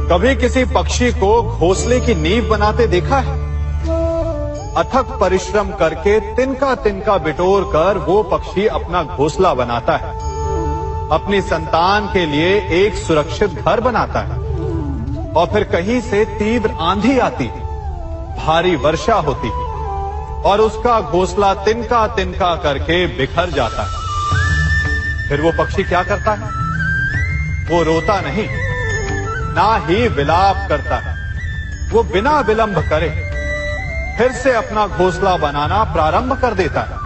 कभी किसी पक्षी को घोंसले की नींव बनाते देखा है? अथक परिश्रम करके तिनका तिनका बिटोर कर वो पक्षी अपना घोंसला बनाता है, अपनी संतान के लिए एक सुरक्षित घर बनाता है। और फिर कहीं से तीव्र आंधी आती है, भारी वर्षा होती है और उसका घोंसला तिनका तिनका करके बिखर जाता है। फिर वो पक्षी क्या करता है? वो रोता नहीं, ना ही विलाप करता है। वो बिना विलंब करे फिर से अपना घोंसला बनाना प्रारंभ कर देता है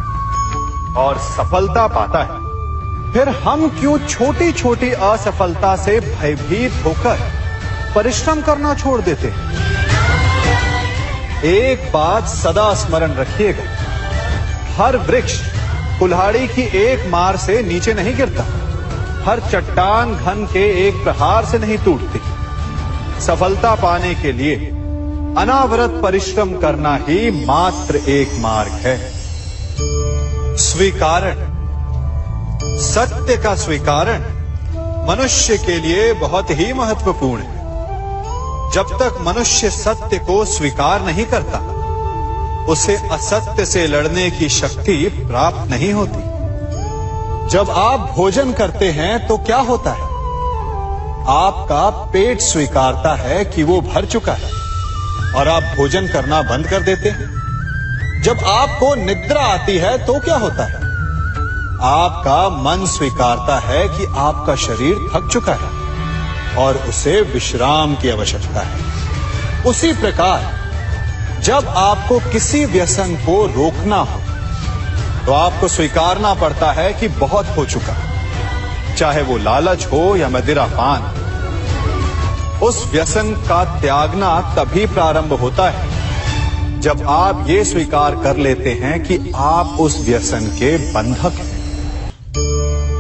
और सफलता पाता है। फिर हम क्यों छोटी छोटी असफलता से भयभीत होकर परिश्रम करना छोड़ देते हैं? एक बात सदा स्मरण रखिएगा, हर वृक्ष कुल्हाड़ी की एक मार से नीचे नहीं गिरता, हर चट्टान घन के एक प्रहार से नहीं टूटती। सफलता पाने के लिए अनावरत परिश्रम करना ही मात्र एक मार्ग है। स्वीकारण, सत्य का स्वीकारण मनुष्य के लिए बहुत ही महत्वपूर्ण है। जब तक मनुष्य सत्य को स्वीकार नहीं करता, उसे असत्य से लड़ने की शक्ति प्राप्त नहीं होती। जब आप भोजन करते हैं तो क्या होता है? आपका पेट स्वीकारता है कि वो भर चुका है और आप भोजन करना बंद कर देते हैं। जब आपको निद्रा आती है तो क्या होता है? आपका मन स्वीकारता है कि आपका शरीर थक चुका है और उसे विश्राम की आवश्यकता है। उसी प्रकार जब आपको किसी व्यसन को रोकना हो तो आपको स्वीकारना पड़ता है कि बहुत हो चुका, चाहे वो लालच हो या मदिरापान। उस व्यसन का त्यागना तभी प्रारंभ होता है जब आप ये स्वीकार कर लेते हैं कि आप उस व्यसन के बंधक हैं।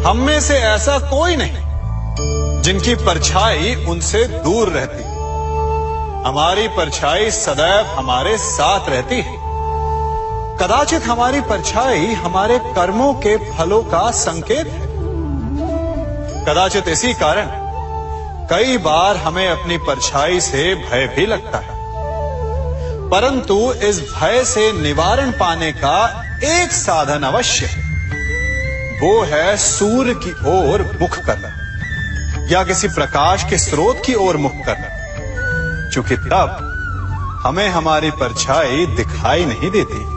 हम में से ऐसा कोई नहीं जिनकी परछाई उनसे दूर रहती। हमारी परछाई सदैव हमारे साथ रहती है। कदाचित हमारी परछाई हमारे कर्मों के फलों का संकेत है। कदाचित इसी कारण कई बार हमें अपनी परछाई से भय भी लगता है, परंतु इस भय से निवारण पाने का एक साधन अवश्य है। वो है सूर्य की ओर मुख करना या किसी प्रकाश के स्रोत की ओर मुख करना, क्योंकि तब हमें हमारी परछाई दिखाई नहीं देती।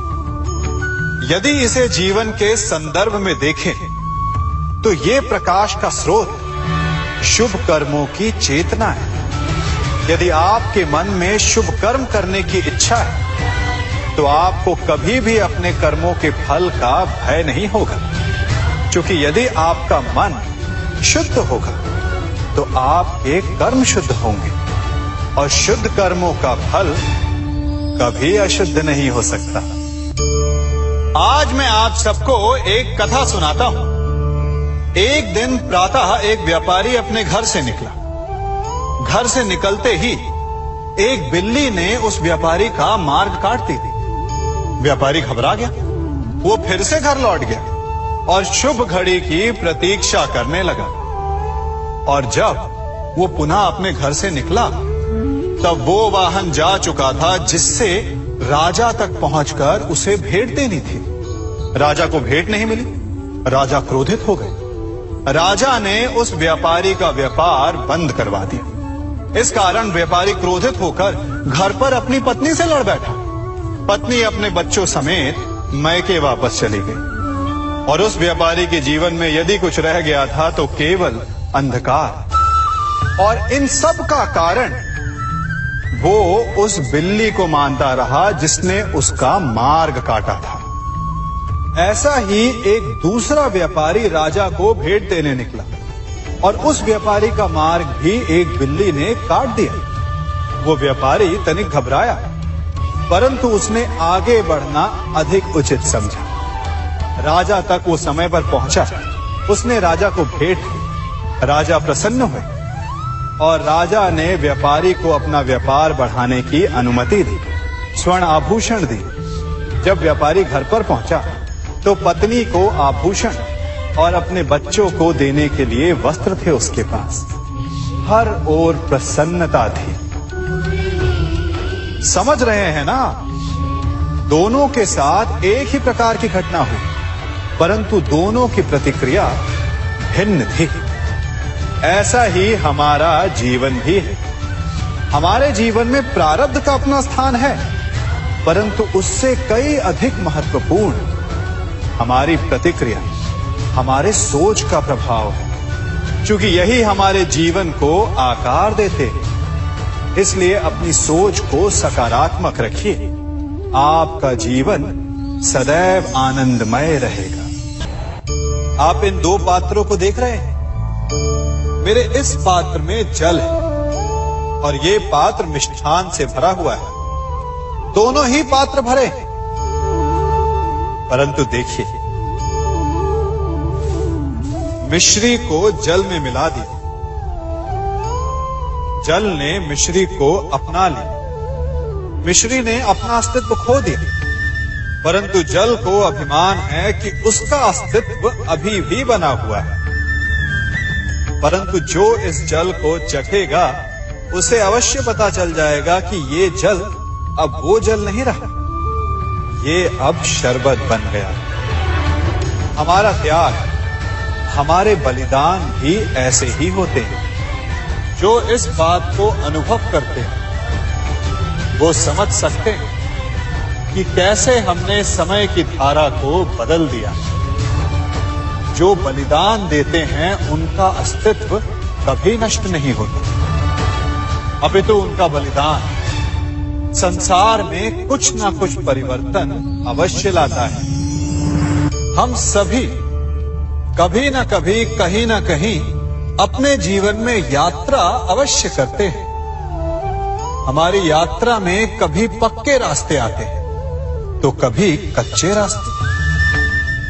यदि इसे जीवन के संदर्भ में देखें तो ये प्रकाश का स्रोत शुभ कर्मों की चेतना है। यदि आपके मन में शुभ कर्म करने की इच्छा है तो आपको कभी भी अपने कर्मों के फल का भय नहीं होगा, क्योंकि यदि आपका मन शुद्ध होगा तो आपके कर्म शुद्ध होंगे और शुद्ध कर्मों का फल कभी अशुद्ध नहीं हो सकता। आज मैं आप सबको एक कथा सुनाता हूं। एक दिन प्रातः एक व्यापारी अपने घर से निकला। घर से निकलते ही एक बिल्ली ने उस व्यापारी का मार्ग काट दी। व्यापारी घबरा गया। वो फिर से घर लौट गया और शुभ घड़ी की प्रतीक्षा करने लगा। और जब वो पुनः अपने घर से निकला तब वो वाहन जा चुका था जिससे राजा तक पहुंचकर उसे भेंट देनी थी। राजा को भेंट नहीं मिली। राजा क्रोधित हो गए। राजा ने उस व्यापारी का व्यापार बंद करवा दिया। इस कारण व्यापारी क्रोधित होकर घर पर अपनी पत्नी से लड़ बैठा। पत्नी अपने बच्चों समेत मैके वापस चली गई और उस व्यापारी के जीवन में यदि कुछ रह गया था तो केवल अंधकार। और इन सब का कारण वो उस बिल्ली को मानता रहा जिसने उसका मार्ग काटा था। ऐसा ही एक दूसरा व्यापारी राजा को भेंट देने निकला और उस व्यापारी का मार्ग भी एक बिल्ली ने काट दिया। वो व्यापारी तनिक घबराया, परंतु उसने आगे बढ़ना अधिक उचित समझा। राजा तक वो समय पर पहुंचा। उसने राजा को भेंट दी। राजा प्रसन्न हुए और राजा ने व्यापारी को अपना व्यापार बढ़ाने की अनुमति दी, स्वर्ण आभूषण दी। जब व्यापारी घर पर पहुंचा तो पत्नी को आभूषण और अपने बच्चों को देने के लिए वस्त्र थे उसके पास। हर ओर प्रसन्नता थी। समझ रहे हैं ना, दोनों के साथ एक ही प्रकार की घटना हुई, परंतु दोनों की प्रतिक्रिया भिन्न थी। ऐसा ही हमारा जीवन भी है। हमारे जीवन में प्रारब्ध का अपना स्थान है, परंतु उससे कई अधिक महत्वपूर्ण हमारी प्रतिक्रिया, हमारे सोच का प्रभाव है। क्योंकि यही हमारे जीवन को आकार देते हैं, इसलिए अपनी सोच को सकारात्मक रखिए। आपका जीवन सदैव आनंदमय रहेगा। आप इन दो पात्रों को देख रहे हैं। मेरे इस पात्र में जल है और ये पात्र मिष्ठान से भरा हुआ है। दोनों ही पात्र भरे हैं, परंतु देखिए, मिश्री को जल में मिला दिया, जल ने मिश्री को अपना लिया, मिश्री ने अपना अस्तित्व खो दिया। परंतु जल को अभिमान है कि उसका अस्तित्व अभी भी बना हुआ है। परंतु जो इस जल को चखेगा उसे अवश्य पता चल जाएगा कि ये जल अब वो जल नहीं रहा, ये अब शरबत बन गया। हमारा त्याग, हमारे बलिदान भी ऐसे ही होते हैं। जो इस बात को अनुभव करते हैं वो समझ सकते हैं कि कैसे हमने समय की धारा को बदल दिया। जो बलिदान देते हैं उनका अस्तित्व कभी नष्ट नहीं होता, अपितु उनका बलिदान संसार में कुछ ना कुछ परिवर्तन अवश्य लाता है। हम सभी कभी ना कभी, कहीं ना कहीं अपने जीवन में यात्रा अवश्य करते हैं। हमारी यात्रा में कभी पक्के रास्ते आते हैं तो कभी कच्चे रास्ते।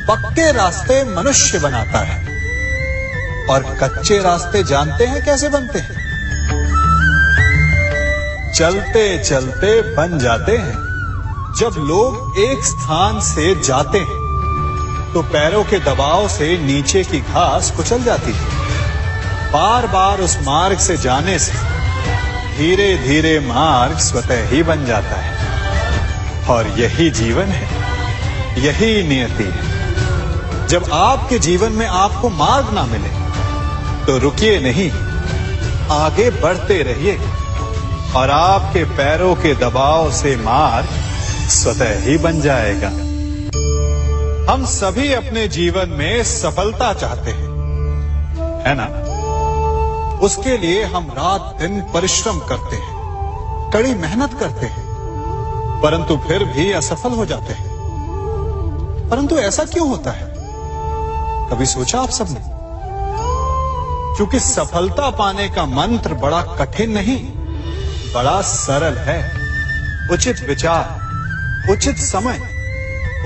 पक्के रास्ते मनुष्य बनाता है और कच्चे रास्ते जानते हैं कैसे बनते हैं? चलते चलते बन जाते हैं। जब लोग एक स्थान से जाते हैं तो पैरों के दबाव से नीचे की घास कुचल जाती है। बार बार उस मार्ग से जाने से धीरे धीरे मार्ग स्वतः ही बन जाता है। और यही जीवन है, यही नियति है। जब आपके जीवन में आपको मार्ग ना मिले तो रुकिए नहीं, आगे बढ़ते रहिए और आपके पैरों के दबाव से मार्ग स्वतः ही बन जाएगा। हम सभी अपने जीवन में सफलता चाहते हैं, है ना? उसके लिए हम रात दिन परिश्रम करते हैं, कड़ी मेहनत करते हैं, परंतु फिर भी असफल हो जाते हैं। परंतु ऐसा क्यों होता है? कभी सोचा आप सबने? क्योंकि सफलता पाने का मंत्र बड़ा कठिन नहीं, बड़ा सरल है। उचित विचार, उचित समय,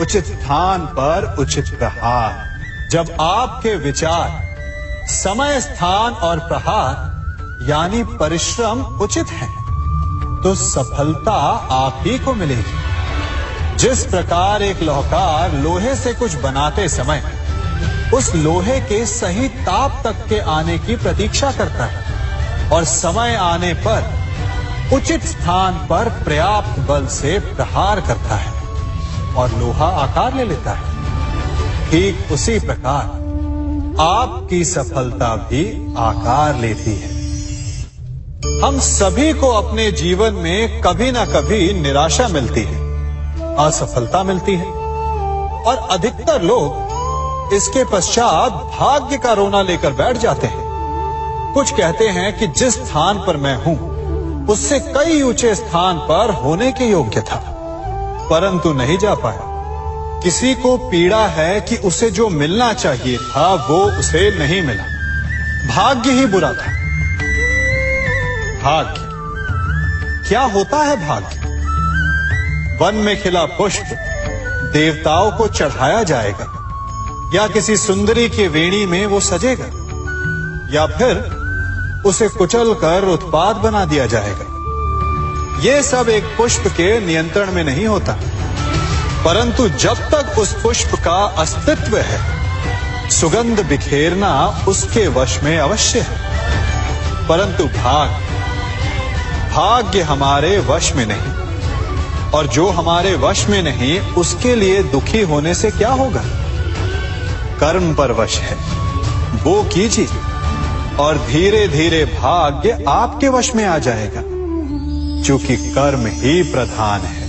उचित स्थान पर उचित प्रहार। जब आपके विचार, समय, स्थान और प्रहार यानी परिश्रम उचित है तो सफलता आप ही को मिलेगी। जिस प्रकार एक लोहार लोहे से कुछ बनाते समय उस लोहे के सही ताप तक के आने की प्रतीक्षा करता है और समय आने पर उचित स्थान पर पर्याप्त बल से प्रहार करता है और लोहा आकार ले लेता है, ठीक उसी प्रकार आपकी सफलता भी आकार लेती है। हम सभी को अपने जीवन में कभी ना कभी निराशा मिलती है, असफलता मिलती है और अधिकतर लोग इसके पश्चात भाग्य का रोना लेकर बैठ जाते हैं। कुछ कहते हैं कि जिस स्थान पर मैं हूं उससे कई ऊंचे स्थान पर होने के योग्य था, परंतु नहीं जा पाया। किसी को पीड़ा है कि उसे जो मिलना चाहिए था वो उसे नहीं मिला, भाग्य ही बुरा था। भाग्य क्या होता है? भाग्य वन में खिला पुष्प देवताओं को चढ़ाया जाएगा, या किसी सुंदरी की वेणी में वो सजेगा, या फिर उसे कुचलकर उत्पाद बना दिया जाएगा। ये सब एक पुष्प के नियंत्रण में नहीं होता, परंतु जब तक उस पुष्प का अस्तित्व है सुगंध बिखेरना उसके वश में अवश्य है। परंतु भाग्य हमारे वश में नहीं, और जो हमारे वश में नहीं उसके लिए दुखी होने से क्या होगा। कर्म पर वश है, वो कीजिए और धीरे धीरे भाग्य आपके वश में आ जाएगा, क्योंकि कर्म ही प्रधान है।